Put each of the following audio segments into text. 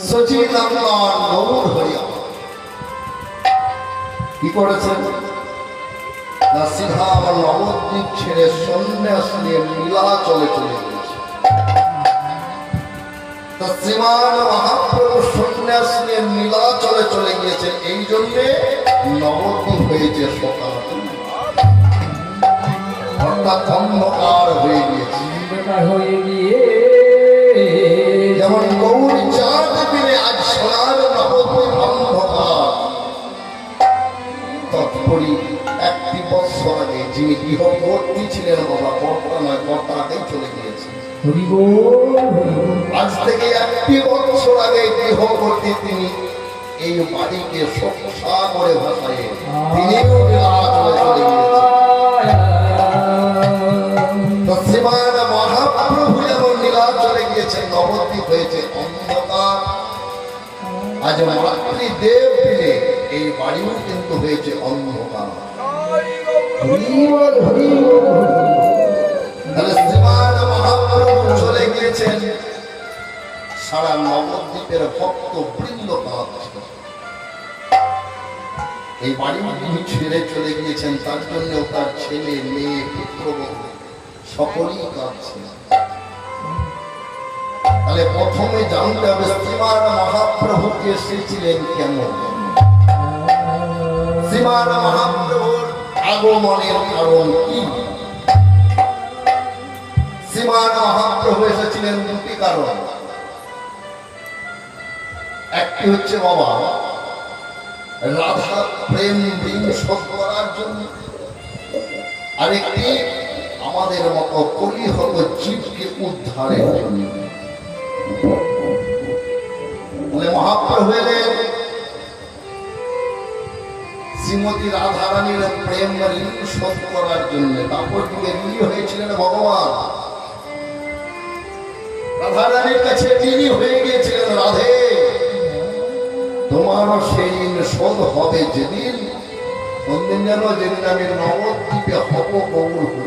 সচিদানন্দ গৌর হরিয়া কি করেছেন না সিধা আমার নবদ্বীপ ছেড়ে সন্ন্যাস নিয়ে নীলাচলে চলে গিয়েছে। তা শ্রীমান মহাপ্রভু সন্ন্যাস নিয়ে নীলাচলে চলে গিয়েছেন, এই জন্যে নবদ্বীপ হয়েছে সকাল, অর্থাৎ অন্ধকার হয়ে গিয়েছে। যেমন গৌর চাঁদ দিনে আজ সোনার নবদ্বীপ অন্ধকার, তৎপরি একটি বৎসর আগে যিনি গৃহবর্তী ছিলেন বাবা, কর্তা নয় কর্তা আগেই চলে গিয়েছে। আজ থেকে একটি বৎসর আগে গৃহবর্তী তিনি এই বাড়িকে সক্ষা করে ভাষায় তিনিও নীলাচলে চলে গিয়েছেন। শ্রীমান মহাপ্রভু যেমন নীলাচলে গিয়েছেন, নবদ্বীপ হয়েছে অন্ধকার। আজ মাতৃদেব দিনে এই বাড়িও কিন্তু হয়েছে অন্ধকার। তাহলে শ্রীমান মহাপ্রভু চলে গিয়েছেন, সারা নবদ্বীপের ভক্ত বৃন্দ কাঁদছে। এই বাড়ি তিনি ছেড়ে চলে গিয়েছেন, তার জন্য তার ছেলে মেয়ে পুত্রবধূ সকলেই কাঁদছে। তাহলে প্রথমে জানতে হবে শ্রীমান মহাপ্রভুকে এসেছিলেন কেমন, শ্রীমান মহাপ্রভুর আগমনের কারণ কি। শ্রীমান মহাপ্রভু এসেছিলেন দুটি কারণ, একটি হচ্ছে বাবা রাধা প্রেম ঋণ শোধ করার জন্য, আরেকটি আমাদের মতো কলিহত জীবকে উদ্ধারের জন্য। বলে মহাপ্রভু এলেন শ্রীমতী রাধারানীর প্রেম ঋণ শোধ করার জন্য। তারপর যুগে ঋণী হয়েছিলেন ভগবান, রাধারানীর কাছে ঋণী হয়ে গিয়েছিলেন, রাধে তোমারও সেই ঋণ শোধ হবে যেদিন, কোনদিন যেন যেদিন আমি নবদ্বীপে হব গৌর হরি।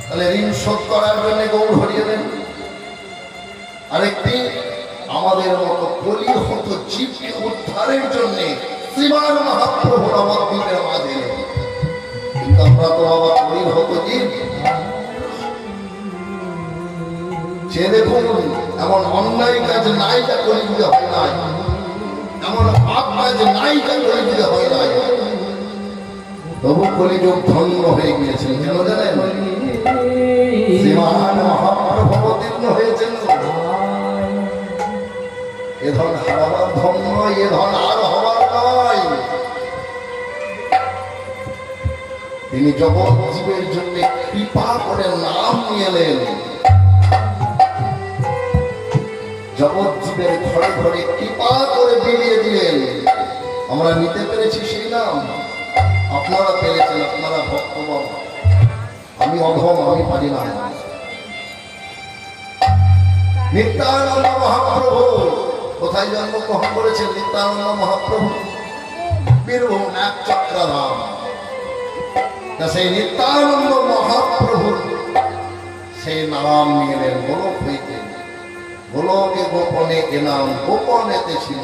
তাহলে ঋণ শোধ করার জন্য গৌর হরিয়েলেন, আরেকটি আমাদের মতো কলিহত জীবকে উদ্ধারের জন্য শ্রীমান মহাপ্রভু নবদ্বীপের মাঝে। কিন্তু আমরা তো আবার কলিহত জীব, যে দেখুন এমন অন্যায় কাজ নাই যা কলিযুগে হয় নাই, এমন পাপ কাজ নাই যা কলিযুগে হয় নাই। তবু কলিযুগ ধন্য হয়ে গিয়েছেন কেন জানেন? শ্রীমান মহাপ্রভু অবতীর্ণ হয়েছেন। এ ধন হারাবার ধন নয়, এ ধন আর হবার নয়। তিনি জগৎ জীবের জন্য কৃপা করে নাম নিয়ে এলেন, জগৎ জীবের ঘরে ঘরে কৃপা করে বিলিয়ে দিলেন। আমরা নিতে পেরেছি সেই নাম, আপনারা পেরেছেন, আপনারা ভক্ত বাবা, আমি অধম, আমি পারি না। নিত্যানন্দ মহাপ্রভু কোথায় জন্মগ্রহণ করেছেন? নিত্যানন্দ মহাপ্রভু বীরভূম এক চক্রধাম। সেই নিত্যানন্দ মহাপ্রভু সেই নাম নিয়ে এলেন গোলক হইতে। গোলকে গোপনে এ নাম গোপনেতে ছিল,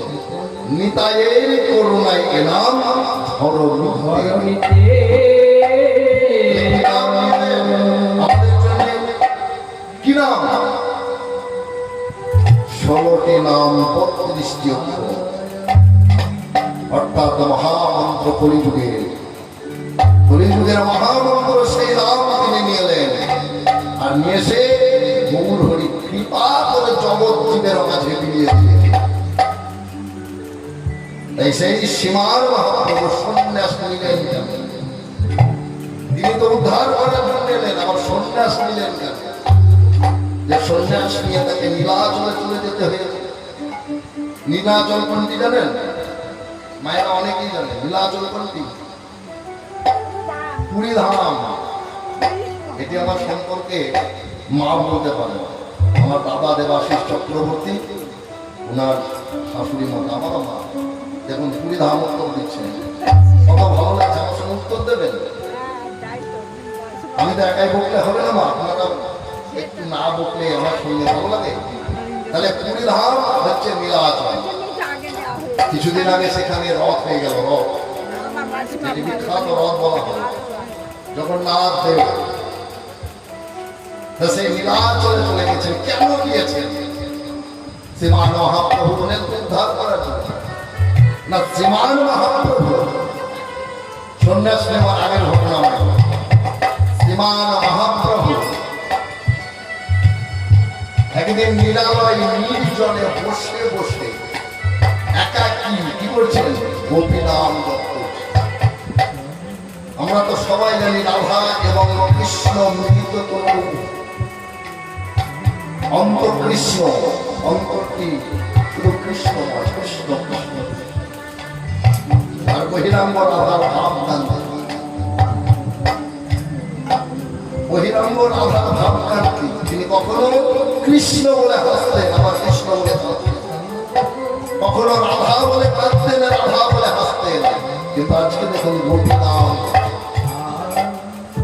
নিতাইয়ের করুণায় এ নাম ধরণীতে। কি নাম? 16টি নাম 32টি অক্ষর, অর্থাৎ মহামন্ত্র। কলিযুগের মহামন্ত্র সেই নাম তিনি নিয়ে এলেন, আর নিয়ে এসে গৌর হরি কৃপা করে জগৎ জীবের মাঝে বিলিয়ে দিলেন। তাই সেই সীমার মহাপ্রভু সন্ন্যাস নিলেন কেন? তিনি তো উদ্ধার করার জন্য এলেন, আবার সন্ন্যাস নিলেন কেন? যে সন্ন্যাস নিয়ে তাকে নীলাচলে চলে যেতে হয়েছে। নীলাচল কোনটি জানেন? মায়েরা অনেকেই জানেন। নীলাচল কোনটি? পুরী ধাম। এটি আমার সম্পর্কে মা বলতে পারে। আমার দাদা দেবাশিস চক্রবর্তী, ওনার শাশুড়ি মা, আমারও মা। দেখুন পুরী ধাম উত্তর দিচ্ছে, কত ভালো লাগছে। আমার সঙ্গে উত্তর দেবেন? আমি তো একাই বললে হবে না মা, আপনারা একটু না বকলে আমার শুনলে ভালো লাগে? তাহলে 20 ধাম হচ্ছে নীলাচল। কিছুদিন আগে সেখানে রথ হয়ে গেল, রথ, যেটি বিখ্যাত রথ বলা হয় জগন্নাথ দেব। সেই নীলাচলে চলে গেছেন। কেন গিয়েছেন? শ্রীমান মহাপ্রভু বলেন উদ্ধার করার জন্য না। শ্রীমান মহাপ্রভু সন্ন্যাস নেওয়ার আগের ঘটনা হয়। শ্রীমান মহাপ্রভু একদিন নীলালয় নির্জনে বসে বসে একাকী কি করছেন? গোপী নাম জপ করছেন। আমরা তো সবাই জানি রাধা এবং কৃষ্ণ মিলিত তনু, অন্তর কৃষ্ণ, অন্তরটি শুধু কৃষ্ণময়, কৃষ্ণ কৃষ্ণ। আর বহিরাঙ্গ রাধার ভাব কান্তি, বহিরাঙ্গ রাধার ভাব কান্তি। তিনি কখনো কৃষ্ণ বলে হাসতেন, আবার কৃষ্ণ বলে কাঁদতেন, কখনো রাধা বলে কাঁদতেন, রাধা বলে হাসতেন। কিন্তু আজকে দেখুন গোপী নাম।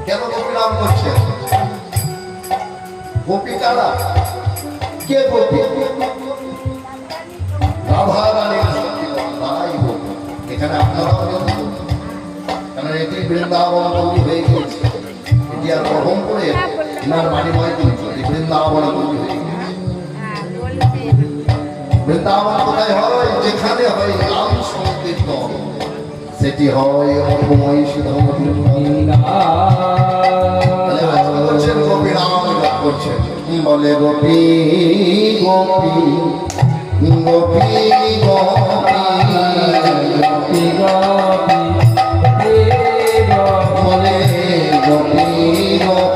কেন গোপী নাম করছেন? গোপী কারা? কে গোপী? রাধা রানীর তারাই গোপী। এখানে আপনারাও গোপী, কারণ এটি বৃন্দাবন তৈরি হয়ে গিয়েছে। এটি আর গ্রহণ করে এনার বাড়িময় কিন্তু বৃন্দাবনে তৈরি হয়ে গেছে। বৃন্দাবন কোথায় হয়? যেখানে হয় নাম সংকীর্তন, সেটি হয় অভময় শিরোমণি। আজকে করছেন গোপী নাম জপ করছেন। বলে গোপী গোপী গোপী গোপী গোপী গোপী বলে গোপী গোপী গোপী গোপী বলে গোপী মোরে গোপী গোপী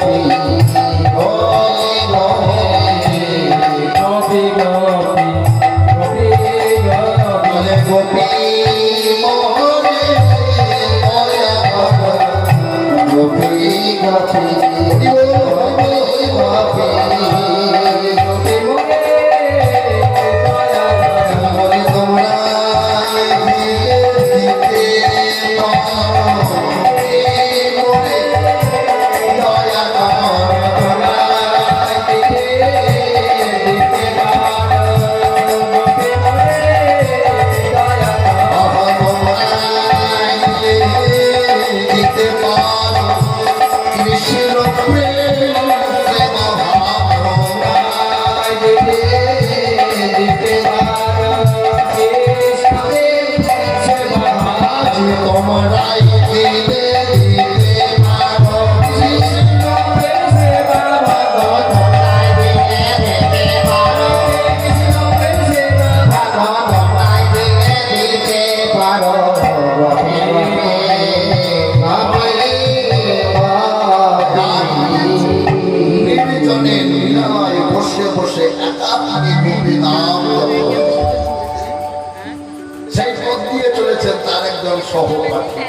সহপাঠী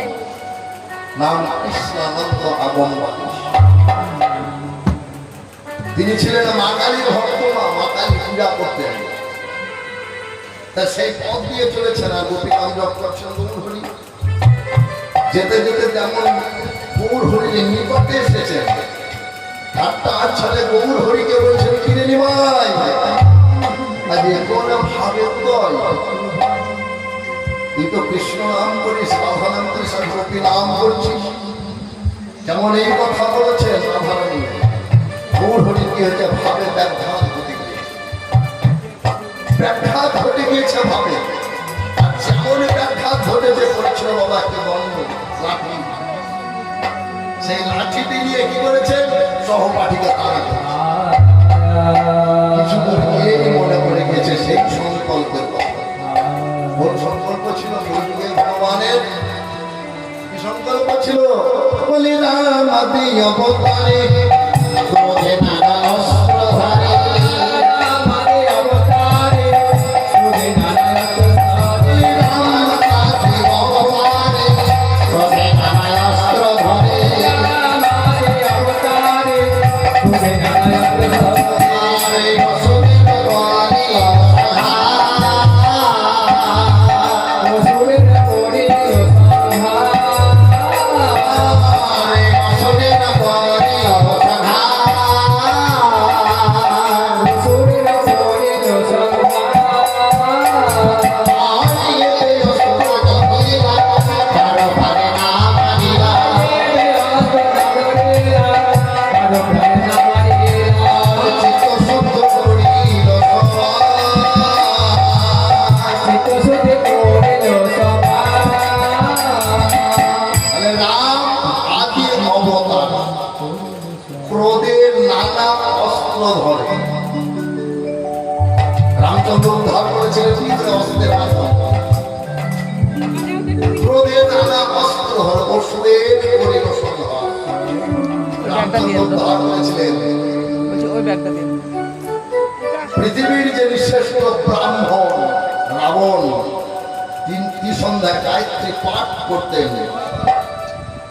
নাম কৃষ্ণানন্দ আগমবাদী। তিনি ছিলেন মা কালীর ভক্ত, মা কালী পূজা করতেন। তা সেই পথ দিয়ে চলেছেন আর গোপী নাম জপ করছেন গৌর হরি। যেতে যেতে যেমন গৌর হরির নিকটে এসেছেন, ঠাট্টা আচ্ছাদে গৌর হরিকে বলছেন কিরে নিমাই আজ এখন ভাবে উদয়, তুই তো কৃষ্ণ নাম করিস, রাধা নাম করিস, আর গোপী নাম করছিস। যেমন এই কথা বলেছেন রাধারানী, গৌর হরি কি হচ্ছে ভাবে ব্যাঘাত ঘটে গিয়েছে, ব্যাঘাত ঘটে গিয়েছে ভাবে। আর যেমন ব্যাঘাত ঘটেছে করেছিল বাবা একটি দণ্ড লাঠি, সেই লাঠিটি নিয়ে কি করেছেন সহপাঠীকে তাড়া করেছে। কিছু দূর গিয়েই মনে পড়ে গেছে সেই সংকল্পের কথা। কোন সংকল্প ছিল ভগবানের? কি সংকল্প ছিল? বলি রাম আদি অবতারে ক্রোধে নানা অস্ত্রধারী, রাম আদি অবতারে ক্রোধে নানা অস্ত্রধারী, রাম আদি অবতারে ক্রোধে নানা অস্ত্রধারী, রাম আদি অবতারে ক্রোধে নানা অস্ত্রধারী। ক্রোধের নানা অস্ত্র ধরে। রামচন্দ্র উদ্ধার করেছিলেন কি করে অস্ত্রের মাধ্যমে? ক্রোধের নানা অস্ত্র ধরে অসুরের পরিবেশন হয়। রামচন্দ্র উদ্ধার করেছিলেন পৃথিবীর যে শ্রেষ্ঠ ব্রাহ্মণ রাবণ, তিনটি সন্ধ্যায় গায়ত্রী পাঠ করতেন,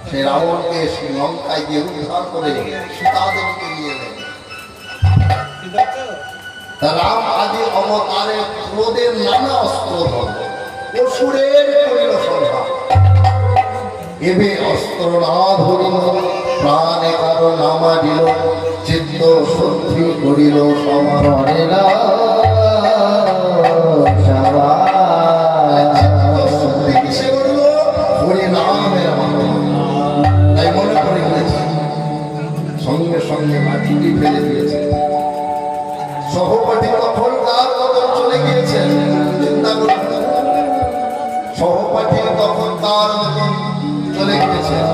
সেই রাবণকে লঙ্কায় গিয়ে উদ্ধার করে সীতা দেবীকে নিয়ে এলেন। রাম আদি অবতারে ক্রোধের নানা অস্ত্র ধরে অসুরের করিল সংহার। এবে অস্ত্র না ধরিল প্রাণে কারো নামা দিল, চিত্ত শুদ্ধি করিল সমারণে না শুদ্ধি কিসে করিল? হরিনামের মাধ্যমে। তাই মনে করে গেছে সঙ্গে সঙ্গে মাটিটি ফেলে দিয়েছে। সহপাঠী তখন কার বদল চলে গিয়েছেন, চিন্তা করুন। সহপাঠী তখন কার বদল চলে গিয়েছেন।